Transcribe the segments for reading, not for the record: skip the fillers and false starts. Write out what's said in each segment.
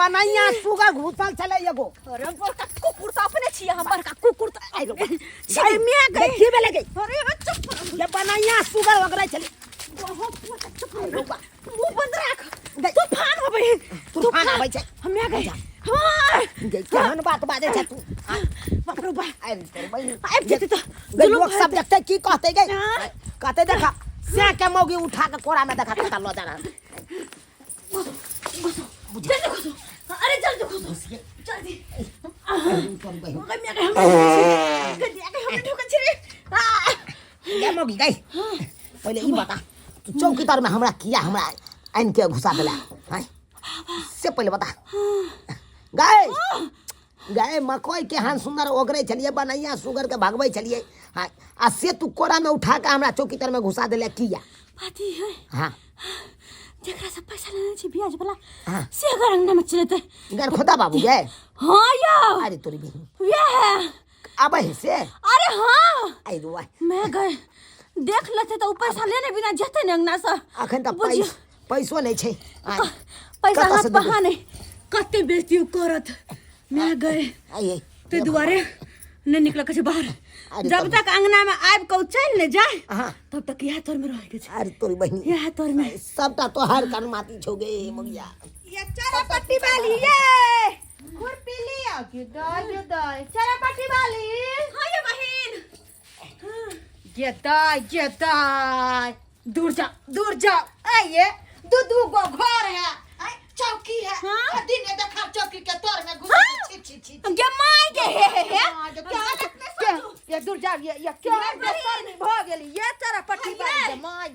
बनैया सुगर घुसल चले एगो। अरे बड़का कुकुर तो अपने छिए हम बड़का कुकुर तो आई रो छिए मिया गई देखिए बेले गई। अरे चुप ये बनैया सुगर वगैरह चले बहुत चुप रो मुंह बंद रख तूफान हो बहिन तूफान आबै छै हम आ गए हां केहन बात बाजे छै तू बाप रे बा आई रे बहिन आबि जेते तो लोग सब देखते की कहते गई कहते देखा से के मौगी उठा के कोरा में देखा कता लो जाना जल्दी घुसो अरे जल्दी घुसो जल्दी ये मौगी गई पहले ई बता तू चौकीदार में हमरा किया हमरा आइन के घुसा देला हैं से पहले बता गए गए मकई के हां सुंदर ओगरे चलिए बनैया सुगर के भागबै चलिए हां आ से तू कोरा में उठा के हमरा चौकीदार में घुसा देला किया बाती है हां जेकरा से पैसा लेने छी ब्याज वाला हां से अगर अंगना में चलते घर खोदा बाबू गए हां या अरे तोरी बहन ये है आबै से अरे हां आई रुआ मैं गए देख लेते तो पैसा लेने बिना जेते ने अंगना से अखन त पैसो नहीं छै पैसा हाथ बहाने कते बेइज्जती करत मैं गए आई ते दुआरे नहीं निकल के बाहर जब तक अंगना में आब के चल ले जाए तब तक यह तोर में रह के छै अरे तोरी बहन यह तोर में सबटा तोहार कान माटी छोगे मगिया ये चारा पट्टी वाली ये खुरपी लिया के दाय चारा पट्टी वाली हां ये बहन ये दाय दूर जा आइए दू गो घर है चौकी है दिन में देखा चौकी के तोर में घुस छी ये माय के है ये दूर जा ये क्या बेसरमी भ गेली ये चारा पट्टी वाली माय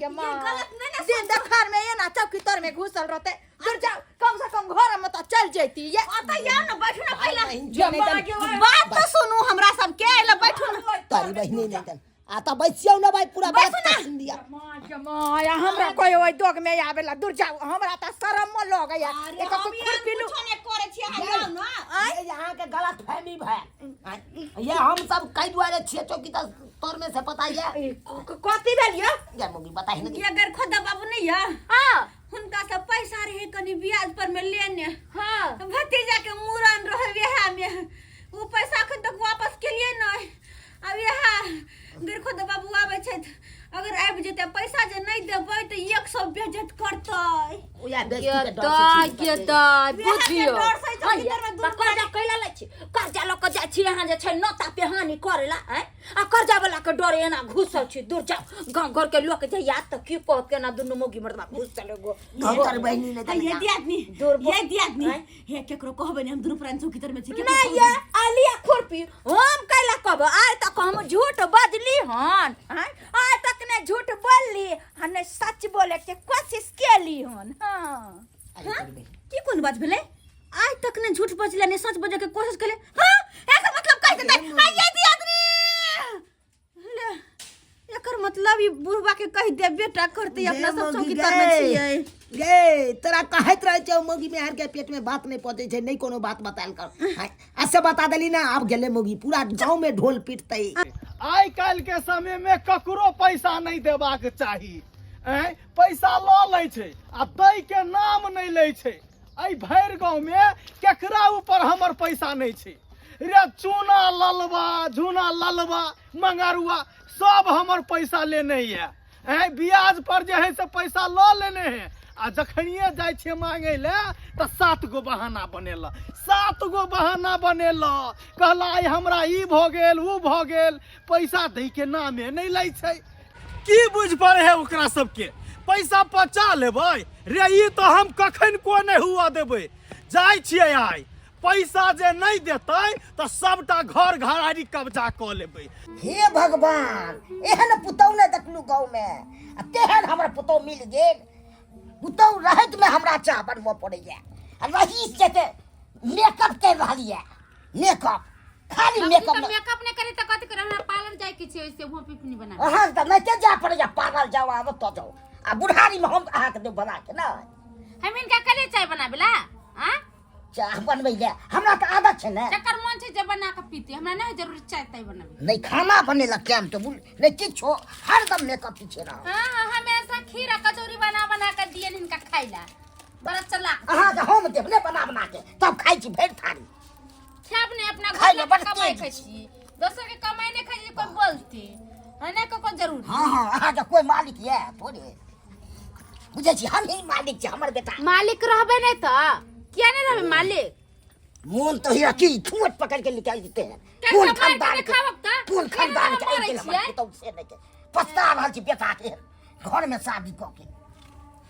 दिन देखार में ये ना चौकी तोर में घुसल रहते दूर जाओ कम से कम घर में तो चल जैती ये आता या ना बैठू ना पहले बात तो सुनू हमरा सब के ले बैठू ना तारी बहिनी नहीं आता बैसियो ना भाई पूरा बात सुन दिया माया हमरा कोई ओइ दोग में आवेला दूर जाओ हमरा त शरम म लग गया एक खुरपी कुछ ने करे छी जाओ ना ये यहां के गलत फहमी है ये हम सब कई दुआरे छिए चौकी तोर में से पता है कथि भेलियो ये मौगी बताई ना ये अगर खुदा बाबू नहीं है हां हुनका सब पैसा रहे कनी ब्याज पर में लेने हां भतीजा के मूरन रहे वेहा में वो पैसा अखन तक वापस के लिए नहीं अब यहाँ गर खुद बाबू आवे छै अगर आबि जेते पैसा जे नहीं देबै त 100 बेइज्जत करतै ओया के दाय बुझियो कर्जा कैला लै छी कर्जा ल के जाय छी यहाँ जे छै नोता पेहानी करेला आ कर्जा वाला के डर एना घुसल छी दूर जाओ गांव घर के लोग जे याद त की कहत के ना दुनु मोगी मर्दबा घुसल एगो घर बहिनी ने ये दियादनी ये दियादनी हे केकरो कहबे ने हम दुनु प्राण चौकी तर में छी नहीं ये आलिया खुरपी हम कैला कहब आइ तक हम झूठ बजली हन आइ तक ने झूठ बोलली हने सच बोले के कोशिश केली हन हां की कोन बात भेले आज तक ने झूठ बजले ने सच बजे के कोशिश केले हां एकर मतलब कह देते ये दियादनी ले एकर मतलब ई बुढ़वा के कह दे बेटा करते अपना सब चौकी तर में छिए गे तोरा कहत रहे छै मोगी में हर के पेट में बात नहीं पहुंचे छै नहीं कोनो बात बताल कर ऐसे बता देली ना अब गेले मोगी पूरा गांव में ढोल पीटतै आई काल के समय में ककरो पैसा नहीं देबाक चाही पैसा ल लै छै आ दै के नाम नहीं लै छै आई भैर गांव में केकरा ऊपर हमर पैसा नहीं छै रे चूना ललवा झूना ललवा मंगरुआ सब हमर पैसा लेने है ब्याज पर जे है से पैसा ल लेने है आ जखनिए जाय छे मांगे ले त 7 गो बहाना बनेला 7 गो बहाना बनेला कहला आई हमरा ई भ गेल उ भ गेल पैसा दे के नामे नहीं लै छै की बुझ पड़े है ओकरा सबके पैसा पचा लेबै रे ई तो हम कखन को नहीं हुआ देबै जाय छियै आई पैसा जे नहीं देतै त सबटा घर घरारी कब्जा क लेबै हे भगवान एहन पुतौ ने देखलू गांव में आ तेहन हमरा पुतौ मिल गेल पुतौ रहत में हमरा चाह बनबो पड़ैया आ रही जते मेकअप कर रहलिए मेकअप खाली मेकअप मेकअप ने करे त कथि करे हमरा पार्लर जाय के छै ओइसे वो पिपनी बना हां त नहीं ते जा पड़ैया पार्लर जाओ आब तो जाओ आ बुढ़ारी में हम आहा के दे बना के ना हम इनका कले चाय बनाबेला हां चाह बनबै ले हमरा त आदत छै ना जकर मन छै जे बना के पीते हमरा नहीं जरूर चाय तय बनाबे नहीं खाना बनेला टाइम टेबल नहीं किछो हरदम मेकअप पीछे रहो हां हमेशा खीरा कचौरी बना के दिए इनका खाइला बड़ा चलाक अहाँ के हम देबने बना बना के तब खाइ छी भरि थारी खाब ने अपना खाइ घर ले में बड़ कमाई तेज खाई छी दोसर के कमाई नहीं खाई छी कोई बोलती है ना को जरूरी हाँ हाँ अहाँ के कोई मालिक ये थोड़े बुझे छी हम ही मालिक छी हमर बेटा मालिक रहबे नहीं तो क्या नहीं रहबे मालिक मोन तो हिया की ठूट पकड़ के निकाल देते हैं कैसे कौन मार खानदान के के खावब त? कौन खानदान के केना आई गेल मारै हमर पुतौ से नहीं के पछता रहल छी बेटा के घर में शादी क के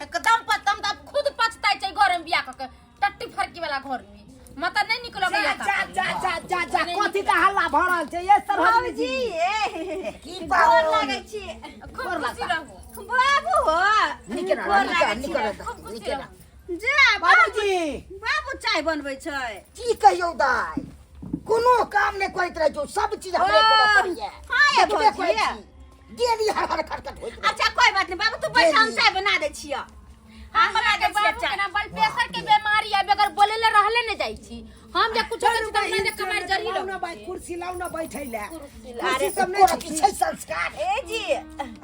एकदम पतम त खुद पछताई छै घर में बियाह क के टट्टी फरकी वाला घर में मत नहीं निकलो जा कथि का हल्ला भ रहल छै ये सरहद जी की बात लागे छी खूब खुशी रहू बाबू हो निकल जा बाबूजी बाबू चाय बनबै छै की कहियो दाई कोनो काम नहीं करैत रह जो सब चीज हमरे कोनो करिए हाँ ये देखबे भौजी करै छी डेली हर हर खटखट होइत रहे। अच्छा कोई बात नहीं बाबू तू बैठ हम चाय बना दै छियो हम बना दे बाबू के ना ब्लड प्रेशर के बीमारी है अगर बोले ले रहले न जाई छी हम जे कुछ के त ना दे कमाई जरी लाऊ ना भाई कुर्सी लाऊ ना बैठै ले अरे सब नहीं छै संस्कार ए जी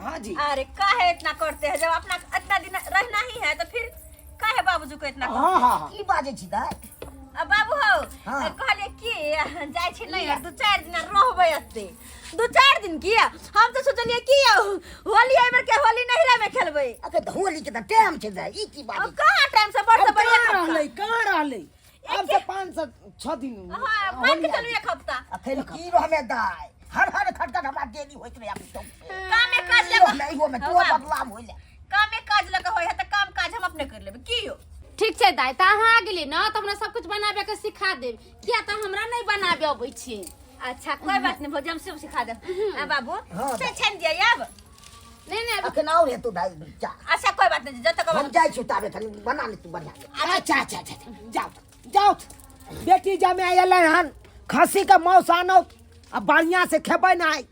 हां जी अरे काहे इतना करते हैं जब अपना इतना दिन रहना ही है तो फिर काहे बाबूजी को इतना हां हां की बाजे छी दाई बाबू हो हाँ। कहले की जाय छी नहीं दू चार दिन रहबै अत्ते दू चार दिन की हम तो सोचलिए की होली एबर के होली नहिरा में खेलबै अके होली के त टाइम छै दाई ई की अब बात कहां टाइम से बढ़ से बढ़िया कहां रहलै अब से 5 से 6 दिन हां मान के चलो एक हफ्ता अखन की रहमे दाई हर हर खटखट हमरा डेली होइत रहे अब तो कामे काज इहो लगा नहीं हो में तो बदलाव होइले कामे काज लगा होय है त काम काज हम अपने कर लेबै की हो ठीक छै दाई त अहाँ आ गेली न त हमरा सब कुछ बनाबे के सिखा देब किया त हमरा नहीं बनाबे अबै छी अच्छा कोई बात नहीं भौजी हम सब सिखा दे बाबू हाँ, से छन दिया अब नहीं नहीं अखन और है तो दाई जा अच्छा कोई बात नहीं जब तक हम जाय छी ताबे खाली बना ले तू बढ़िया अच्छा अच्छा अच्छा जाओ जाओ बेटी जमे एलै हन खस्सी के मौस आनो अब बढ़िया से खेबै नहीं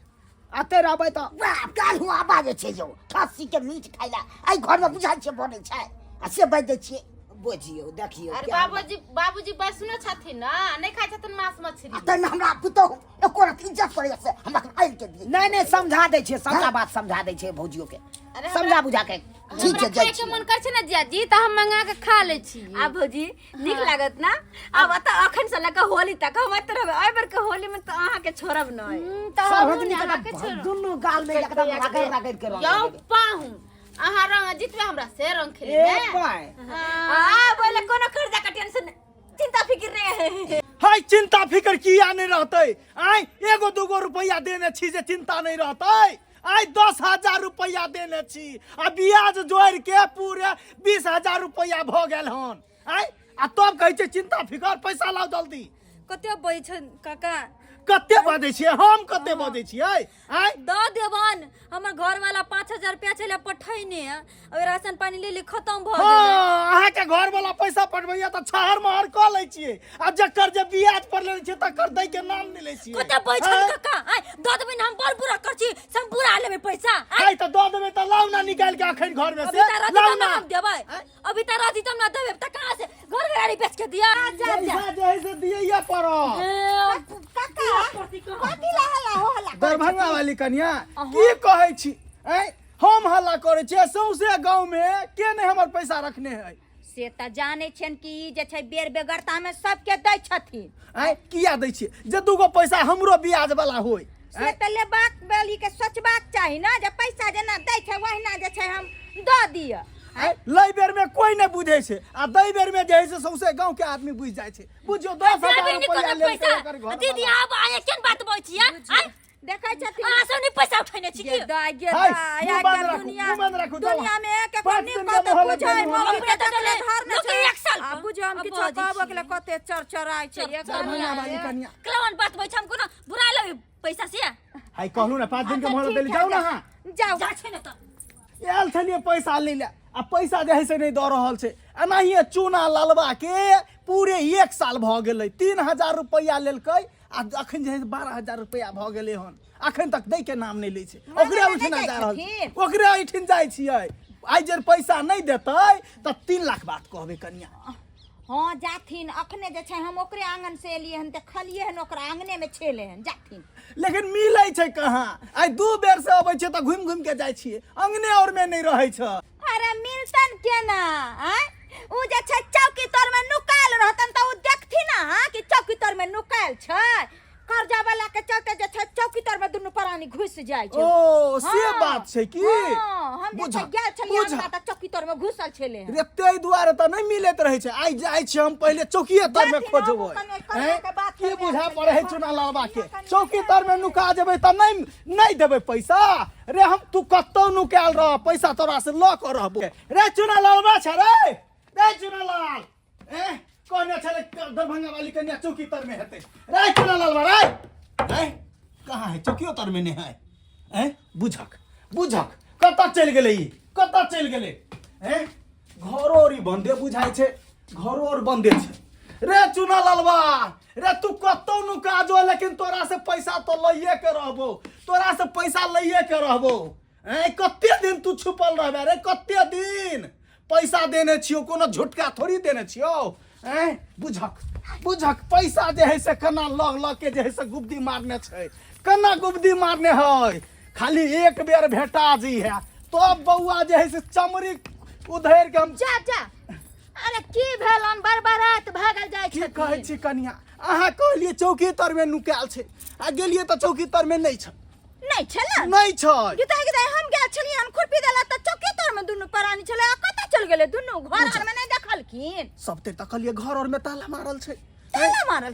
आते रहबै तो वाह काल हुआ बाजे छै जो खस्सी के मीट खाइला आई घर में बुझाइ छै बनै छै आ से बाज दै छियै बुझियो देखियो अरे बाबूजी बैसनो छथिन ना नहीं खाइ छथिन मांस मछली तै में हमरा पुतौ एको रति इज्जत करे से हमरा आइ के दिए नहीं नहीं समझा दै छियै सबका बात समझा दै छियै भौजियो के अरे समझा बुझा के ठीक है खाए जाय के छी मन कर छै ना जियाजी त हम मंगा के खा ले छी आ भौजी नीक लागत ना अब त अखन से लगा होली तक हम त रहबै एबर के होली में त अहाँ के छोड़ब नहीं त सरहद हम निकल के छोड़ दुनु गाल में एकदम रगड़ रगड़ के रह यौ पाहू अहाँ रंग जितबे हमरा से रंग खेले एक में पाए आ बोले कोनो कर्जा का टेंशन चिंता फिक्र नहीं है हाय चिंता फिकर किया नहीं रहते आय एगो दूगो रुपया देने छी जे चिंता नहीं रहते आय 10,000 रुपया देने छी आ ब्याज जोड़ के पूरे 20,000 रुपया भ गेल हन आय आ तब कहै छै चिंता फिकर पैसा लाओ जल्दी कते बई छन काका कते बदै छियै हम कते बदै छियै आय द देवन हमर घर वाला 5,000 रुपया चले पठैने अब राशन पानी ले ले खत्म भ गेल हाँ अहाँ के घर वाला पैसा पठबैया त छहर महर क लै छियै आ जकर जे ब्याज पर लेने छियै तकर दै के नाम नहीं लै छियै कते बई छन काका आय द देवन हम बड़ पूरा कर छी सब पूरा लेबे पैसा आय त दऽ देबै त लाउ ना निकाल के अखन घर में अभी से तारा लाउ दी ना हम देबै अभी तारा दी तुम ना देबे त कहां से घर गाड़ी बेच के दिया जा जा पैसा जे है से दियै पड़त काका कथि ला हला हो हला दरभंगा वाली कन्या की कहै छी ऐ हम हल्ला करे छियै सौंसे गांव में के ने हमर पैसा रखने है से त जाने छन कि जे छै बेर बेगरता में सबके दै छथिन ऐ किया दै छियै जे दूगो पैसा हमरो ब्याज वाला होय से त लेबाक बेली के सोचबाक चाही ना जे पैसा जेना दै छै वहिना जे छै हम द दिय लै बेर में कोई नहीं बुझे छै आ दै बेर में जे है से सौंसे गांव के आदमी बुझ जाय छै बुझियो 10,000 रुपया ले के ओकर घर दीदी आब आए केन बात बोल छियै देखै छथिन आ सब नि पैसा उठैने छी की दाय गे हाय, दाय मुँह बंद के राखू, दुनिया मुँह बंद राखू, जाओ। दुनिया में के पाँच कोनी दिन कत का मोहलत बुझै देनी मम्मी होला। के तले धर न छै एक साल आ बुझ हम कि छकाबो के कते चरचराय छै एक दरभंगा वाली कन्या कलवन बात बोल छै हम कोनो बुरा लगे पैसा से हाय कहलू ना 5 दिन के मोहलत देली जाऊ ना हां जाओ जा छै न त आयल छलिए पैसा ले ले आ पैसा जे है से नहीं दऽ रहल छै एनाहिए चूना ललवा के पूरे 1 साल भ गेलै 3,000 रुपया लेलकै आ अखन जे है 12,000 रुपया भ गेलै हन अखन तक दै के नाम नहीं लै छै ओकरे उठिन जा रहल छै ओकरे उठिन जाइ छियै आइ जे पैसा नहीं देतै त 3 लाख बात कहबे कन्या हां जाथिन अखने जे छै हम ओकरे आंगन से एलिए हन देखलिए हन ओकरा आंगने में छेले हन जाथिन लेकिन मिलै छै कहाँ आइ 2 बेर से अबै छै त घुम घुम के जाइ छियै अंगने और में नहीं रहै छै अरे मिलतन केना आय उ जे छै चौकी तर में नुकायल रहतन त उ देखथि ना कि चौकी तर में नुकायल छै कर्जा वाला के चलते जे छै चौकी तर में दुनु प्राणी घुस जाय छै ओ से बात छै की हम जे बुझा, गेल छलियै बुझा। हमरा त चौकी तर में घुसल छले रे तै दुआरे त नहीं मिलत रहे छै आई जाय छी हम पहले चौकीए तर में जाति खोजबै ना, कने करने के बात की करने बुझा के पड़े है बात चुना करने लालबा के के बात चौकी तर में नुका जेबै त नहीं देबै पैसा रे हम तू कत्तो नुकाल रह पैसा तोरा से ल के रहबो रे चुना लालबा छ रे चुना लाल कोने छले दरभंगा वाली कन्या चौकी तर में हेतै रे चुना लालबा रे कहाँ है चौकियो तर में नहीं है बुझक कत चल गेले ई कत चल गेले घरो री बंदे बुझाई छे घरो और बंदे छे रे चुना लालबा रे तू कतो नुका जो लेकिन तोरा से पैसा तो लइए के रहबो तोरा से पैसा लइए के रहबो कते दिन तू छुपल रहबे रे कते दिन पैसा देने छियो कोनो झुटका थोड़ी देने छियो बुझक पैसा जे है से कना लग के जे है से गुब्दी मारने छै कना गुब्दी मारने है खाली एक बेर भेटा जी है तो बउआ जे है से चमड़ी उधैर के हम जा अरे की भेलन बरबरात भागल जाय की छै कहै छी कनिया अहाँ कहलिए चौकी तर में नुकाल छै आ गेलिए त चौकी तर में नहीं छै नहीं छला नहीं छै गीता हम गेल छलियै हम खुरपी देला त चौकी तर में दुनु प्राणी छले आ कत चल गेले दुनु घर आर में नहीं देखलखिन सब ते तकलिए घर और में ताला मारल छै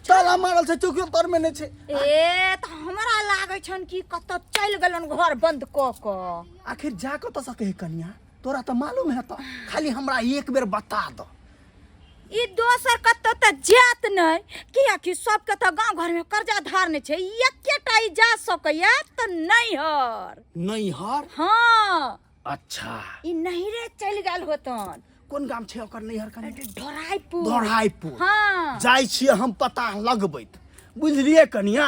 ताला मारल छै चौकी तर में नहीं छै ए त हमरा लागै छन कि कत चल गेलन घर बंद क क आखिर जा क त सके है कनिया तोरा त मालूम है त खाली हमरा एक बेर बता दो ई दोसर कत त जात नहीं किया कि सबके त गांव घर में कर्जा धारने छै एकेटा ई जा सकैया त नहीं हर नहीं हर हां अच्छा ई नहीं रे चल गेल होतन कोन गाम छै ओकर नैहर कनिया ढोराईपुर हां जाय छियै हम पता लगबैत बुझलिए कनिया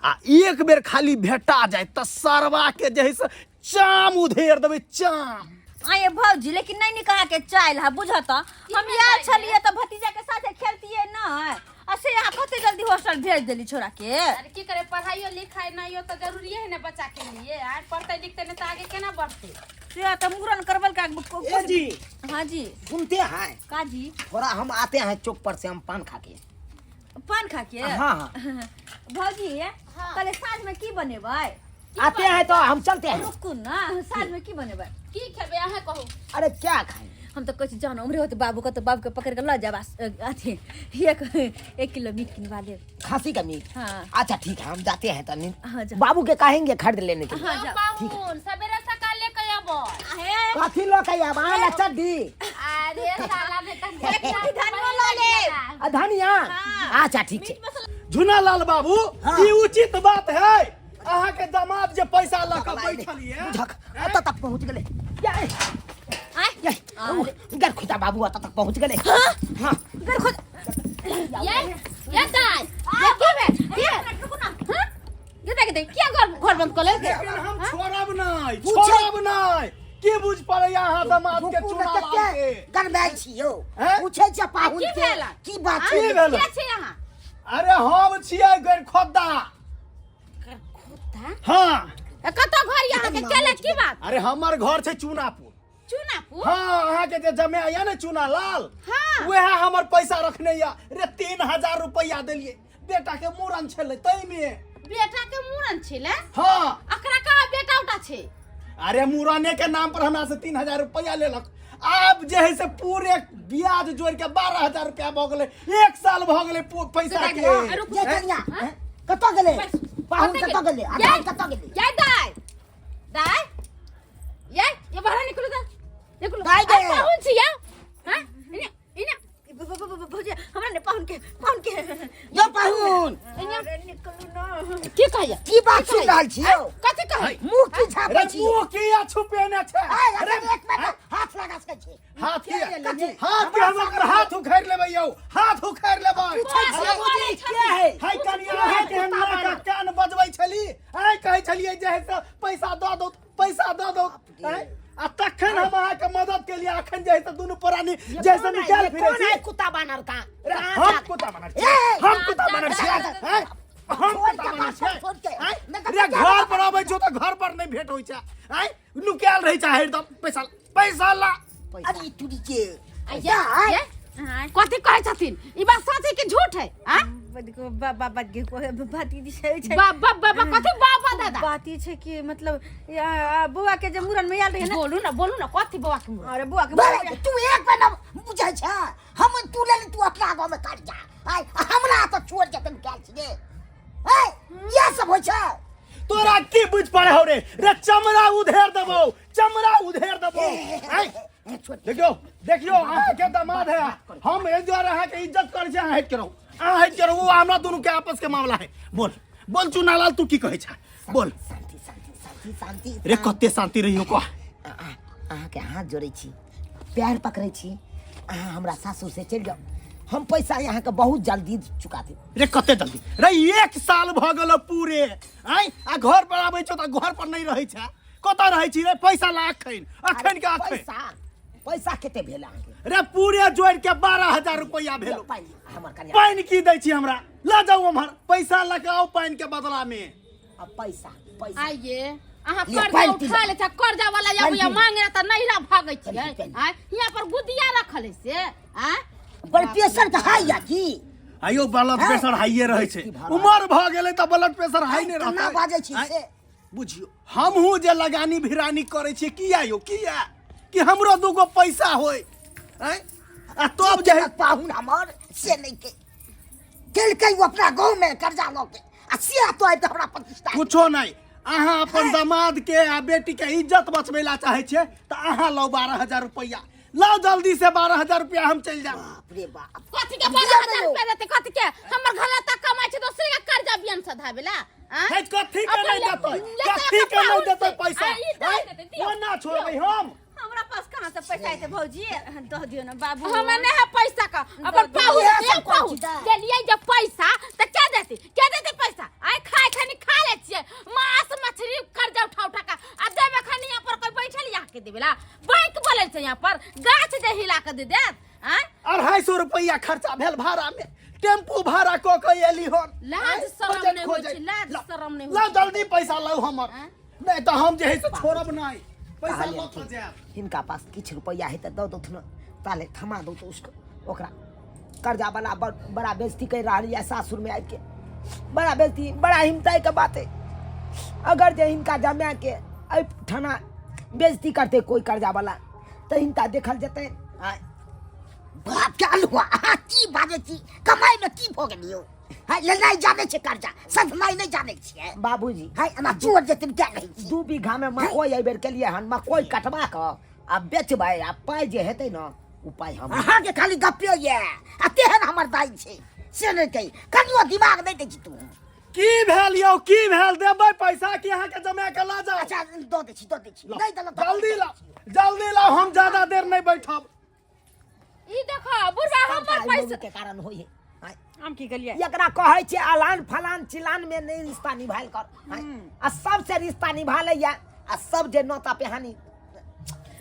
आ एक बेर खाली भेटा जाय त सरवा के जे है से चाम उधेर देबै चाम आये भौजी लेकिन नहीं निकाह के चाइल है बुझत हम यार छलिए त भतीजा के साथे खेलतिए न असे यहाँ कते जल्दी हॉस्टल भेज देली छोरा के अरे की करे पढ़ाइयो लिखाई नहीं हो तो जरूरी है ना बच्चा के लिए आज पढ़ते लिखते नहीं तो आगे केना बढ़ते से त मुरन करबल का ए जी हां जी सुनते हैं का जी थोड़ा हम आते हैं चौक पर से हम पान खा के पान खा के हाँ भौजी कल साँझ में की बनेबै आते हैं तो हम चलते हैं रुकू ना साँझ में की बनेबै की खेबे अहाँ कहू अरे क्या खाएं हम तो कहै जान उम्र होत बाबू के तो बाबू के पकड़ के ल जाबा अथी 1 किलो मीट किनवा ले खांसी का मीट हाँ। अच्छा ठीक है हम जाते हैं तो हाँ, जाओ। बाबू के कहेंगे खरीद लेने के लिए हाँ, जाओ। बाबून सवेरे सकाल लेके आबो आहे काफी लोग है अब आला चड्डी अरे साला में तक एक धनिया ला ले धनिया अच्छा ठीक है झुना लाल बाबू हाँ। ई उचित बात है अहाँ के दामाद जे पैसा ल के बैठलिए झक अत तक पहुंच गए आय घर खुदा बाबू अत तक पहुंच गए हाँ घर खुद ये दाई ये के बे ये रुको ना हां ये देख क्या घर बंद कर ले लेकिन हम छोड़ब नहीं पूछे- छोड़ब नहीं की बुझ पड़े यहाँ दामाद के चुनाव के गरबाई छियो हैं? पूछे छ पाहुन की के भेला? की बात की छै भेल के छे यहाँ अरे हम छियै गैर खोदा खोदा हाँ कतो घर यहाँ के केले की बात अरे हमर घर छै चुनापुर चुनापुर हाँ अहाँ के जे जमे या ने चुना लाल हाँ। वह हमर पैसा रखने या रे 3000 रुपया देलिए बेटा के मूरन छले तई में बेटा के मूरन छले हाँ अकरा का बेटा उठा छे अरे मूरने के नाम पर हमरा से 3000 रुपया लेलक अब जे है से पूरे ब्याज जोड़ के 12000 रुपया भ गेले 1 साल भ गेले पैसा के ये कन्या कत गेले पाहुन कत गेले आधार कत गेले ये दाई ये बाहर निकलो दा निकलो दाई दे। कौन छी या हां इने भौजी हमरा ने पाहुन के यो पाहुन अरे निकलू ना की कहिया की बात सुन रहल छियो कथि कहि मुंह की छापे अरे छियो मुंह किया छुपेने छै अरे एक मिनट हाथ लगा सके छी हाथ के किया लेलिए? हाथ के हम ओकर हाथ उखाड़ लेबै यौ हाथ उखाड़ लेबै पूछे छी के है हाय कनिया है के हमरा का कान बजबै छली आइ कहै छलिए जे है से पैसा दऽ दो आ तखन हम अहाँ के मदद के लिए अखन जे है से दुनू प्राणी जैसे निकाल फिरे कौन छी है कुत्ता बानर का हम कुत्ता बनल छी हम कुत्ता बनल छी हैं? हम कुत्ता बनल छी हैं? रे घर पर आबै छौ त घर पर नहीं भेट होई छै हैं नुकाल रहै छै हरदम पैसा ला अरे टूटी के कथी कहै छथिन ई बात सच है कि झूठ है हां बाबा भतीजी छै बाबा कथी बाबा दादा बाती छै कि मतलब बुआ के जे मूरन में आयल रहे ना बोलू ना कथी बुआ के मूरन अरे बुआ के बड़े तू एक बार ना बुझै छ हम तू ले तू अपना गांव में काट जा आय हमरा तो छोड़ के तुम कैल छी ए ये सब होय छ तोरा की बुझ पड़े हो रे चमड़ा उधेर देबो आय देखियो आपके दामाद है हम एक द्वारा है के इज्जत कर छै हट करो वो हमरा दोनों के आपस के मामला है बोल चुनालाल तू की कहै छ बोल शांति रे कते शांति रहियो को अहाँ के हाथ जोड़े छी पैर पकड़े छी अहाँ हमरा सासुर से चल जाओ हम पैसा यहाँ के बहुत जल्दी चुका दे रे कते जल्दी रे 1 साल भ गेल पूरे आय आ घर पर आबै छ त घर पर नहीं रहै छ कत रहै छी रे पैसा ला अखन के अखन पैसा केते भेल अहाँ के रे पूरे जोड़ के 12000 रुपया भेलो हमर कन्या पानी की दै छी हमरा ला जाओ हमर पैसा लगाओ पानी के बदला में अब पैसा आइए अहाँ ये कर्जा पानी उठा ले छ कर्जा वाला या पानी मांगे त नहिरा भागै छियै पानी। आय यहाँ पर गुदिया रखल है से आय पर प्रेशर त हाई या की आइयो ब्लड प्रेशर हाइए रहे छै की भाड़ा? उमर भ गेलै त ब्लड प्रेशर हाई नहीं केना रहतै बाजै छी से बुझियो हमहू जे लगानी भिरानी करे छी किया कि हमरो दूगो पैसा होय हैं आ तब जे पाहुन हमर से नहीं के केल के वो अपना गांव में कर्जा लो के आ से तो आइ त हमरा प्रतिष्ठा कुछो नहीं अहाँ अपन दामाद के आ बेटी के इज्जत बचबैला चाहे छियै त अहाँ लो 12000 रुपया लाओ जल्दी से 12000 रुपया हम चल जाब बाप रे बाप कथी के 12000 रुपया देते कथी के हमर घर तक कमाई छै दूसरे के कर्जा बियान सधाबेला है कथी के नहीं देतै पैसा वो ना छोड़बै हम हमरा पास कहां से पैसा है भौजी दह दियो ना बाबू हमें नहीं है पैसा का अपन पाहु के लिए जब पैसा त क्या देते पैसा आय खाए खनी खा ले छिए मांस मछली कर्जा उठा का आ देबे खनी यहाँ पर कोई बैठल या के देबेला बैंक बोले छै यहाँ पर गाछ जे हिला के दे देत आय 250 रुपया खर्चा भेल भाड़ा में टेम्पू भाड़ा क के एली हन लाज शरम नहीं होय छै लाज शरम नहीं ला जल्दी पैसा लो हमर नहीं तो हम जे है से छोड़ब नहीं पैसा मत जाब इनका पास किछ रुपया है त दो न ताले थमा दो तो उसको ओकरा कर्जा वाला बड़ा बेइज्जती कर रहा है सासुर में आके के बड़ा बेइज्जती बड़ा हिम्मत के बात है अगर जे इनका जमा के थाना बेइज्जती करते कोई कर्जा वाला तो इनका देखल जते बाप के अलुआ की बाजे छी कमाई में की भ गेलियो हाय लड़ाई जाने छे कर्जा सधलाई नहीं जाने छिए बाबूजी हाय अना चोर जतिन क्या कहि 2 बीघा में मकई एबेर के लिए हन मकई कटवा के आ बेचबै आ पाई जे हेतै न उपाय हम अहाँ के खाली गप्पियो ये आ तेहन हमर दाई छे से नहीं कहि कनियो दिमाग नहीं दै छी तू की भेल देबै पैसा कि अहाँ के जमा के ला जाओ अच्छा दो दे छी नहीं दल जल्दी ला हम ज्यादा देर नहीं बैठब ई देखो बुढ़वा हमर पैसा के कारण होई है हम की गलिए एकरा कहै छै अलान फलान चिलान में नहीं रिश्ता निभाल कर आ सब से रिश्ता निभा ले या आ सब जे नोता पेहानी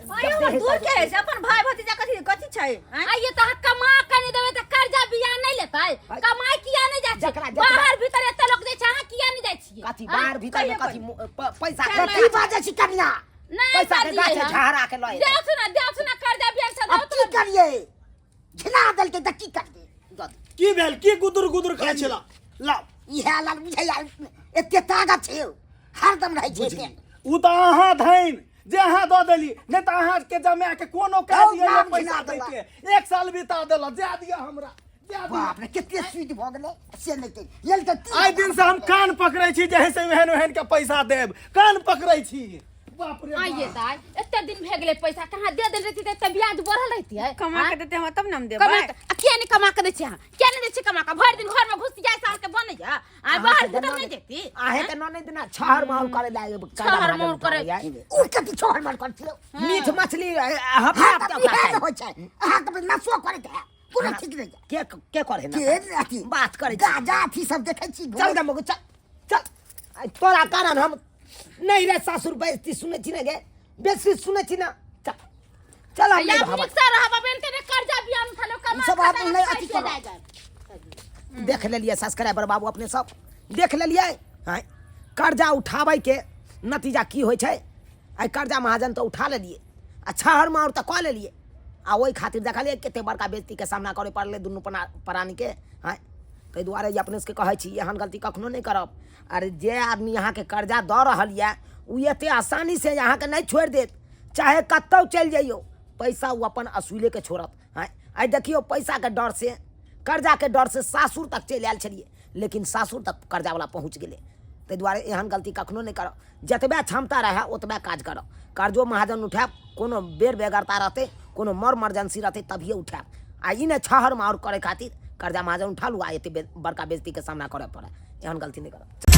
आयो हमर दूर के है अपन भाई भतीजा कथी छै आइए त कमा के नहीं देबे त कर्जा बियान नहीं लेतै कमाई किया नहीं जाय छै बाहर भीतर एते लोग जे छै किया नहीं जाय छियै कथी बाहर भीतर में कथी पैसा क्या कथी बाजे छी कनिया नहीं पैसा के गाछ झहरा के लए देव सुना कर्जा बियान से अब की करिए झिना दल के त की करबे की भेल की गुदुर खाय छला ला इहे लाल बुझाइया एते ताकत छै हरदम रहै छै उ त अहाँ धैन जे अहाँ दऽ देली नहीं तो अहाँ के जमा के कोनो काज ये पैसा दे के 1 साल बिता देला जा दिया हमरा बाप रे कितने स्वीट भ गेलै से नहीं के लेल त आइ दिन से हम कान पकड़ै छी जे से वहन के पैसा देब कान पकड़ै छी बाप रे आइए दाई एते दिन भे गेले पैसा कहां दे देन रहती त ब्याज बढ़ल रहती है कमा के देते हम तब न हम देबै क्या नहीं कमा के दे छी क्या नहीं दे छी कमा के भर दिन घर में घुस जाए साल के बने जा आ बाहर भीतर नहीं देती आहे के न दिन छहर माल करे लागे छहर माल करे उ कथी छोहर मार कर छियो मीठ मछली हफ्ता हफ्ता हो छै अहाँ के नसो करे है पूरा ठीक नहीं के करे ना के अथी बात करे गाजा अथी सब देखै छी चल गे मगु चल तोरा कारण हम नहीं रे सासुर बेइज्जती सुने छी ना गे बेइज्जती सुने छी ना चल हम या निक से रहबा बेनते ने कर्जा बियान थालो कमा सब आप नहीं अथी करो देख लेलिए सब्सक्राइबर बाबू अपने सब देख लेलिए हां कर्जा उठाबै के नतीजा की होय छै आई कर्जा महाजन तो उठा लेलिए आ छहर मार तो क लेलिए आ वही खातिर देखलिए कते बड़का बेइज्जती के सामना करे पड़ले दुनू प्राणी के। हाँ ताहि दुआरे जे अपने से कहै छी एहन गलती कखनो नहीं करब। अरे जे आदमी यहाँ के कर्जा दऽ रहल यऽ उ एते आसानी से यहाँ के नहीं छोड़ देत, चाहे कतौ चल जाइयो पैसा वो अपन असूले के छोड़त। हाँ आई देखियो पैसा के डर से कर्जा के डर से सासुर तक चल आयल छलिए, लेकिन सासुर तक कर्जा वाला पहुँच गेले। ताहि दुआरे एहन गलती कखनो नहीं करब, जतबे क्षमता रहे ओतबे काज करब। कर्जो महाजन उठायब, कोनो बेर बेगरता रहते, कोनो मर्जेंसी रहते तभिए उठायब। आ ई ने छहर मार करे खातिर कर्जा महाजन उठा लू आ एते बड़का बेइज्जती के सामना करे पड़े, एहन गलती नहीं करब।